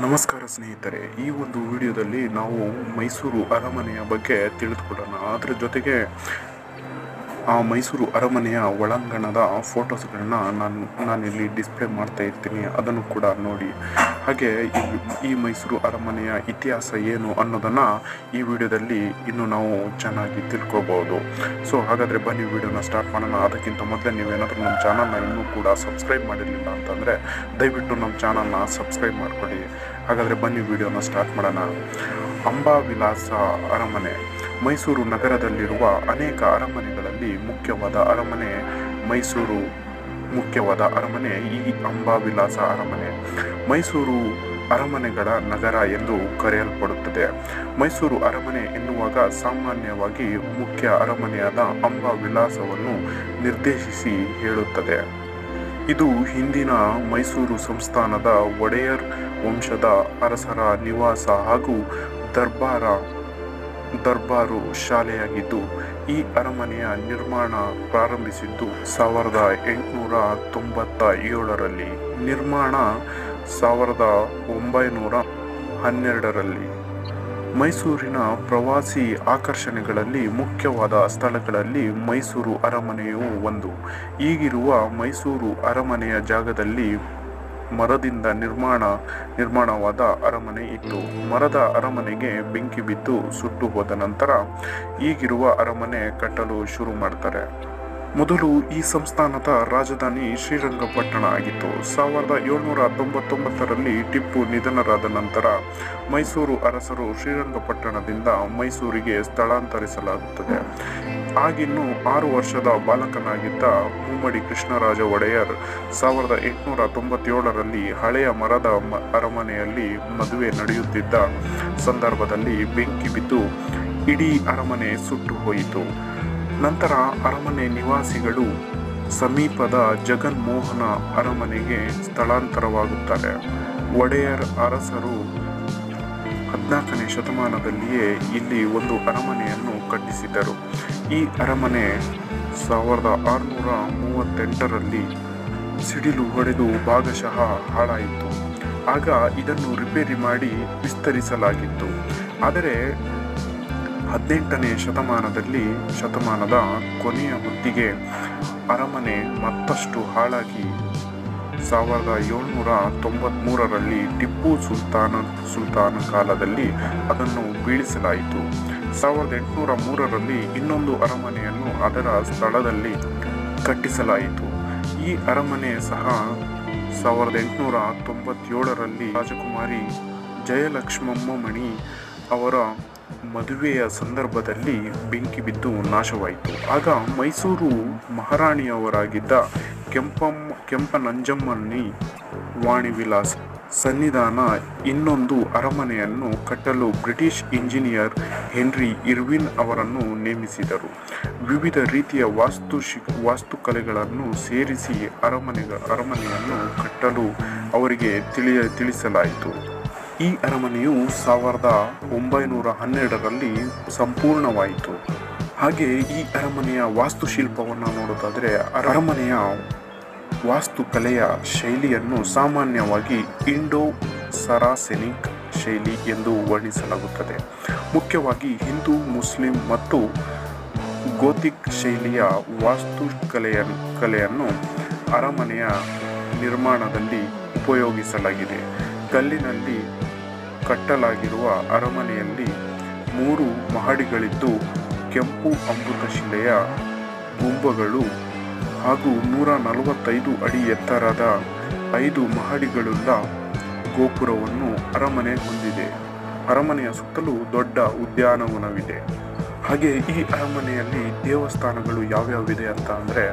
ನಮಸ್ಕಾರ ಸ್ನೇಹಿತರೆ, ಈ ಒಂದು ವಿಡಿಯೋದಲ್ಲಿ ನಾವು ಮೈಸೂರು ಅರಮನೆಯ ಬಗ್ಗೆ ತಿಳಿದುಕೊಳ್ಳೋಣ. ಅದರ ಜೊತೆಗೆ ಆ ಮೈಸೂರು ಅರಮನೆಯ ಒಳಾಂಗಣದ ಫೋಟೋಸ್ಗಳನ್ನ ನಾನಿಲ್ಲಿ ಡಿಸ್ಪ್ಲೇ ಮಾಡ್ತಾ ಇರ್ತೀನಿ, ಅದನ್ನು ಕೂಡ ನೋಡಿ. ಹಾಗೆ ಈ ಮೈಸೂರು ಅರಮನೆಯ ಇತಿಹಾಸ ಏನು ಅನ್ನೋದನ್ನು ಈ ವಿಡಿಯೋದಲ್ಲಿ ಇನ್ನು ನಾವು ಚೆನ್ನಾಗಿ ತಿಳ್ಕೊಬೋದು. ಸೊ ಹಾಗಾದರೆ ಬನ್ನಿ ವಿಡಿಯೋನ ಸ್ಟಾರ್ಟ್ ಮಾಡೋಣ. ಅದಕ್ಕಿಂತ ಮೊದಲೇ ನೀವೇನಾದರೂ ನಮ್ಮ ಚಾನಲ್ನ ಇನ್ನೂ ಕೂಡ ಸಬ್ಸ್ಕ್ರೈಬ್ ಮಾಡಿರಲಿಲ್ಲ ಅಂತಂದರೆ ದಯವಿಟ್ಟು ನಮ್ಮ ಚಾನಲ್ನ ಸಬ್ಸ್ಕ್ರೈಬ್ ಮಾಡ್ಕೊಳ್ಳಿ. ಹಾಗಾದರೆ ಬನ್ನಿ ವಿಡಿಯೋನ ಸ್ಟಾರ್ಟ್ ಮಾಡೋಣ. ಅಂಬಾವಿಲಾಸ ಅರಮನೆ ಮೈಸೂರು ನಗರದಲ್ಲಿರುವ ಅನೇಕ ಅರಮನೆಗಳಲ್ಲಿ ಮುಖ್ಯವಾದ ಅರಮನೆ ಈ ಅಂಬಾವಿಲಾಸ ಅರಮನೆ. ಮೈಸೂರು ಅರಮನೆಗಳ ನಗರ ಎಂದು ಕರೆಯಲ್ಪಡುತ್ತದೆ. ಮೈಸೂರು ಅರಮನೆ ಎನ್ನುವಾಗ ಸಾಮಾನ್ಯವಾಗಿ ಮುಖ್ಯ ಅರಮನೆಯಾದ ಅಂಬಾವಿಲಾಸವನ್ನು ನಿರ್ದೇಶಿಸಿ ಹೇಳುತ್ತದೆ. ಇದು ಹಿಂದಿನ ಮೈಸೂರು ಸಂಸ್ಥಾನದ ಒಡೆಯರ್ ವಂಶದ ಅರಸರ ನಿವಾಸ ಹಾಗೂ ದರ್ಬಾರು ಶಾಲೆಯಾಗಿದ್ದು, ಈ ಅರಮನೆಯ ನಿರ್ಮಾಣ ಪ್ರಾರಂಭಿಸಿದ್ದು 1897ರಲ್ಲಿ, ನಿರ್ಮಾಣ 1912ರಲ್ಲಿ. ಮೈಸೂರಿನ ಪ್ರವಾಸಿ ಆಕರ್ಷಣೆಗಳಲ್ಲಿ ಮುಖ್ಯವಾದ ಸ್ಥಳಗಳಲ್ಲಿ ಮೈಸೂರು ಅರಮನೆಯು ಒಂದು. ಈಗಿರುವ ಮೈಸೂರು ಅರಮನೆಯ ಜಾಗದಲ್ಲಿ ಮರದಿಂದ ನಿರ್ಮಾಣವಾದ ಅರಮನೆ ಇತ್ತು. ಮರದ ಅರಮನೆಗೆ ಬೆಂಕಿ ಬಿದ್ದು ಸುಟ್ಟು ಹೋದ ನಂತರ ಈಗಿರುವ ಅರಮನೆ ಕಟ್ಟಲು ಶುರು ಮಾಡ್ತಾರೆ. ಮೊದಲು ಈ ಸಂಸ್ಥಾನದ ರಾಜಧಾನಿ ಶ್ರೀರಂಗಪಟ್ಟಣ ಆಗಿತ್ತು. 1799ರಲ್ಲಿ ಟಿಪ್ಪು ನಿಧನರಾದ ನಂತರ ಮೈಸೂರು ಅರಸರು ಶ್ರೀರಂಗಪಟ್ಟಣದಿಂದ ಮೈಸೂರಿಗೆ ಸ್ಥಳಾಂತರಿಸಲಾಗುತ್ತದೆ. ಆಗಿನ್ನೂ 6 ವರ್ಷದ ಬಾಲಕನಾಗಿದ್ದ ಮುಮ್ಮಡಿ ಕೃಷ್ಣರಾಜ ಒಡೆಯರ್ 1897ರಲ್ಲಿ ಹಳೆಯ ಮರದ ಅರಮನೆಯಲ್ಲಿ ಮದುವೆ ನಡೆಯುತ್ತಿದ್ದ ಸಂದರ್ಭದಲ್ಲಿ ಬೆಂಕಿ ಬಿದ್ದು ಇಡೀ ಅರಮನೆ ಸುಟ್ಟು ಹೋಯಿತು. ನಂತರ ಅರಮನೆ ನಿವಾಸಿಗಳು ಸಮೀಪದ ಜಗನ್ಮೋಹನ ಅರಮನೆಗೆ ಸ್ಥಳಾಂತರವಾಗುತ್ತಾರೆ. ಒಡೆಯರ್ ಅರಸರು 14ನೇ ಶತಮಾನದಲ್ಲಿಯೇ ಇಲ್ಲಿ ಒಂದು ಅರಮನೆಯನ್ನು ಕಟ್ಟಿಸಿದರು. ಈ ಅರಮನೆ 1638ರಲ್ಲಿ ಸಿಡಿಲು ಹೊಡೆದು ಭಾಗಶಃ ಹಾಳಾಯಿತು. ಆಗ ಇದನ್ನು ರಿಪೇರಿ ಮಾಡಿ ವಿಸ್ತರಿಸಲಾಗಿತ್ತು. ಆದರೆ 18ನೇ ಶತಮಾನದ ಕೊನೆಯ ಹೊತ್ತಿಗೆ ಅರಮನೆ ಮತ್ತಷ್ಟು ಹಾಳಾಗಿ 1793ರಲ್ಲಿ ಟಿಪ್ಪು ಸುಲ್ತಾನ ಕಾಲದಲ್ಲಿ ಅದನ್ನು ಬೀಳಿಸಲಾಯಿತು. 1803ರಲ್ಲಿ ಇನ್ನೊಂದು ಅರಮನೆಯನ್ನು ಅದರ ಸ್ಥಳದಲ್ಲಿ ಕಟ್ಟಿಸಲಾಯಿತು. ಈ ಅರಮನೆ ಸಹ 1897ರಲ್ಲಿ ರಾಜಕುಮಾರಿ ಜಯಲಕ್ಷ್ಮಮ್ಮಣಿ ಅವರ ಮದುವೆಯ ಸಂದರ್ಭದಲ್ಲಿ ಬೆಂಕಿ ಬಿದ್ದು ನಾಶವಾಯಿತು. ಆಗ ಮೈಸೂರು ಮಹಾರಾಣಿಯವರಾಗಿದ್ದ ಕೆಂಪನಂಜಮ್ಮನಿ ವಾಣಿವಿಲಾಸ ಸನ್ನಿಧಾನ ಇನ್ನೊಂದು ಅರಮನೆಯನ್ನು ಕಟ್ಟಲು ಬ್ರಿಟಿಷ್ ಇಂಜಿನಿಯರ್ ಹೆನ್ರಿ ಇರ್ವಿನ್ ಅವರನ್ನು ನೇಮಿಸಿದರು. ವಿವಿಧ ರೀತಿಯ ವಾಸ್ತುಕಲೆಗಳನ್ನು ಸೇರಿಸಿ ಅರಮನೆಯನ್ನು ಕಟ್ಟಲು ಅವರಿಗೆ ತಿಳಿಸಲಾಯಿತು. ಈ ಅರಮನೆಯು 1912ರಲ್ಲಿ ಸಂಪೂರ್ಣವಾಯಿತು. ಹಾಗೆ ಈ ಅರಮನೆಯ ವಾಸ್ತುಶಿಲ್ಪವನ್ನು ನೋಡೋದಾದರೆ, ಅರಮನೆಯ ವಾಸ್ತುಕಲೆಯ ಶೈಲಿಯನ್ನು ಸಾಮಾನ್ಯವಾಗಿ ಇಂಡೋ ಸರಾಸೆನಿಕ್ ಶೈಲಿ ಎಂದು ವರ್ಣಿಸಲಾಗುತ್ತದೆ. ಮುಖ್ಯವಾಗಿ ಹಿಂದೂ, ಮುಸ್ಲಿಂ ಮತ್ತು ಗೋಥಿಕ್ ಶೈಲಿಯ ವಾಸ್ತುಕಲೆಯನ್ನು ಅರಮನೆಯ ನಿರ್ಮಾಣದಲ್ಲಿ ಉಪಯೋಗಿಸಲಾಗಿದೆ. ಕಲ್ಲಿನಲ್ಲಿ ಕಟ್ಟಲಾಗಿರುವ ಅರಮನೆಯಲ್ಲಿ 3 ಮಹಡಿಗಳಿದ್ದು, ಕೆಂಪು ಅಮೃತಶಿಲೆಯ ಗುಂಬಗಳು ಹಾಗೂ 145 ಅಡಿ ಎತ್ತರದ 5 ಮಹಡಿಗಳುಳ್ಳ ಗೋಪುರವನ್ನು ಅರಮನೆ ಹೊಂದಿದೆ. ಅರಮನೆಯ ಸುತ್ತಲೂ ದೊಡ್ಡ ಉದ್ಯಾನವನವಿದೆ. ಹಾಗೆ ಈ ಅರಮನೆಯಲ್ಲಿ ದೇವಸ್ಥಾನಗಳು ಯಾವ್ಯಾವಿದೆ ಅಂತ ಅಂದರೆ,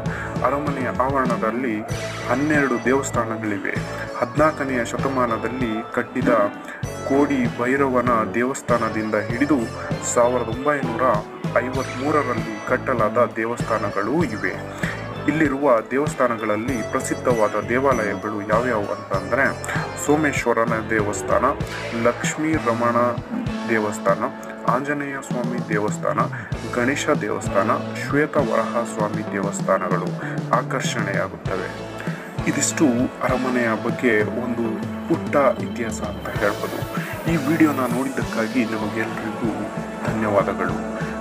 ಅರಮನೆಯ ಆವರಣದಲ್ಲಿ 12 ದೇವಸ್ಥಾನಗಳಿವೆ. 14ನೇ ಶತಮಾನದಲ್ಲಿ ಕಟ್ಟಿದ ಕೋಡಿ ಭೈರವನ ದೇವಸ್ಥಾನದಿಂದ ಹಿಡಿದು 1953ರಲ್ಲಿ ಕಟ್ಟಲಾದ ದೇವಸ್ಥಾನಗಳೂ ಇವೆ. ಇಲ್ಲಿರುವ ದೇವಸ್ಥಾನಗಳಲ್ಲಿ ಪ್ರಸಿದ್ಧವಾದ ದೇವಾಲಯಗಳು ಯಾವ್ಯಾವು ಅಂತಂದರೆ, ಸೋಮೇಶ್ವರನ ದೇವಸ್ಥಾನ, ಲಕ್ಷ್ಮೀ ರಮಣ ದೇವಸ್ಥಾನ, ಆಂಜನೇಯ ಸ್ವಾಮಿ ದೇವಸ್ಥಾನ, ಗಣೇಶ ದೇವಸ್ಥಾನ, ಶ್ವೇತವರಹ ಸ್ವಾಮಿ ದೇವಸ್ಥಾನಗಳು ಆಕರ್ಷಣೆಯಾಗುತ್ತವೆ. ಇದಿಷ್ಟು ಅರಮನೆಯ ಬಗ್ಗೆ ಒಂದು ಪುಟ್ಟ ಇತಿಹಾಸ ಅಂತ ಹೇಳ್ಬೋದು. ಈ ವಿಡಿಯೋನ ನೋಡಿದ್ದಕ್ಕಾಗಿ ನಿಮಗೆಲ್ಲರಿಗೂ ಧನ್ಯವಾದಗಳು.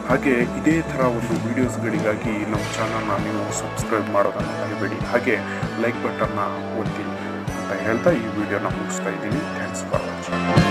ಹಾಗೆ ಇದೇ ಥರ ಒಂದು ವಿಡಿಯೋಸ್ಗಳಿಗಾಗಿ ನಮ್ಮ ಚಾನಲ್ನ ನೀವು ಸಬ್ಸ್ಕ್ರೈಬ್ ಮಾಡೋದನ್ನು ಮರಿಬೇಡಿ. ಹಾಗೆ ಲೈಕ್ ಬಟನ್ನ ಒತ್ತಿ ಅಂತ ಹೇಳ್ತಾ ಈ ವಿಡಿಯೋನ ಮುಗಿಸ್ತಾ ಇದ್ದೀನಿ. Thanks for watching.